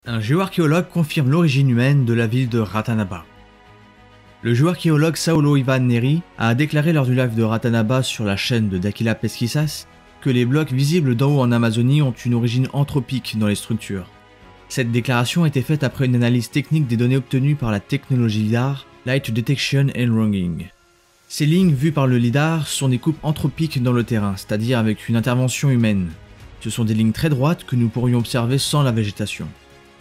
Un géoarchéologue confirme l'origine humaine de la ville de Ratanaba. Le géoarchéologue Saulo Ivan Neri a déclaré lors du live de Ratanaba sur la chaîne de Dakila Pesquisas que les blocs visibles d'en haut en Amazonie ont une origine anthropique dans les structures. Cette déclaration a été faite après une analyse technique des données obtenues par la technologie LIDAR, Light Detection and Wronging. Ces lignes vues par le LIDAR sont des coupes anthropiques dans le terrain, c'est-à-dire avec une intervention humaine. Ce sont des lignes très droites que nous pourrions observer sans la végétation.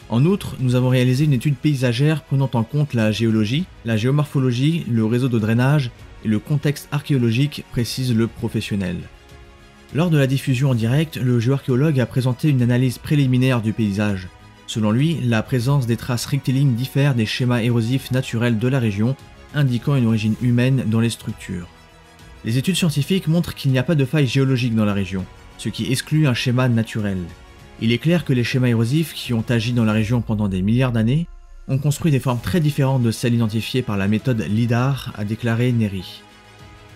En outre, nous avons réalisé une étude paysagère prenant en compte la géologie, la géomorphologie, le réseau de drainage et le contexte archéologique, précise le professionnel. Lors de la diffusion en direct, le géoarchéologue a présenté une analyse préliminaire du paysage. Selon lui, la présence des traces rectilignes diffère des schémas érosifs naturels de la région, indiquant une origine humaine dans les structures. Les études scientifiques montrent qu'il n'y a pas de faille géologique dans la région, ce qui exclut un schéma naturel. Il est clair que les schémas érosifs qui ont agi dans la région pendant des milliards d'années ont construit des formes très différentes de celles identifiées par la méthode LIDAR, a déclaré Neri.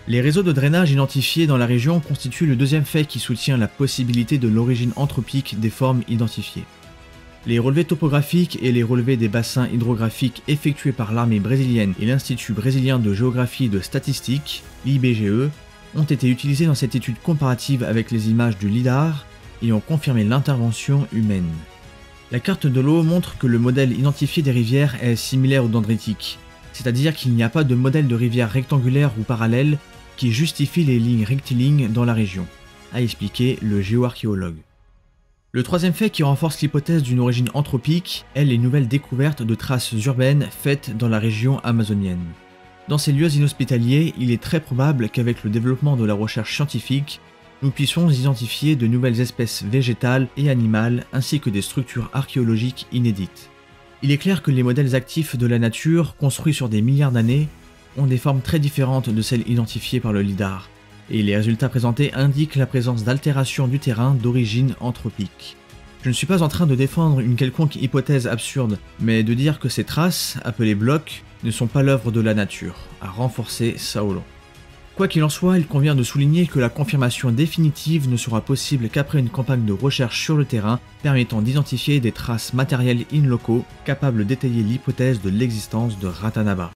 Les réseaux de drainage identifiés dans la région constituent le deuxième fait qui soutient la possibilité de l'origine anthropique des formes identifiées. Les relevés topographiques et les relevés des bassins hydrographiques effectués par l'armée brésilienne et l'Institut brésilien de géographie et de statistique, l'IBGE, ont été utilisés dans cette étude comparative avec les images du LIDAR et ont confirmé l'intervention humaine. La carte de l'eau montre que le modèle identifié des rivières est similaire au dendritique, c'est-à-dire qu'il n'y a pas de modèle de rivière rectangulaire ou parallèle qui justifie les lignes rectilignes dans la région, a expliqué le géoarchéologue. Le troisième fait qui renforce l'hypothèse d'une origine anthropique est les nouvelles découvertes de traces urbaines faites dans la région amazonienne. Dans ces lieux inhospitaliers, il est très probable qu'avec le développement de la recherche scientifique, nous puissions identifier de nouvelles espèces végétales et animales ainsi que des structures archéologiques inédites. Il est clair que les modèles actifs de la nature, construits sur des milliards d'années, ont des formes très différentes de celles identifiées par le LIDAR, et les résultats présentés indiquent la présence d'altérations du terrain d'origine anthropique. Je ne suis pas en train de défendre une quelconque hypothèse absurde, mais de dire que ces traces, appelées blocs, ne sont pas l'œuvre de la nature, a renforcé Saulo. Quoi qu'il en soit, il convient de souligner que la confirmation définitive ne sera possible qu'après une campagne de recherche sur le terrain permettant d'identifier des traces matérielles in loco capables d'étayer l'hypothèse de l'existence de Ratanaba.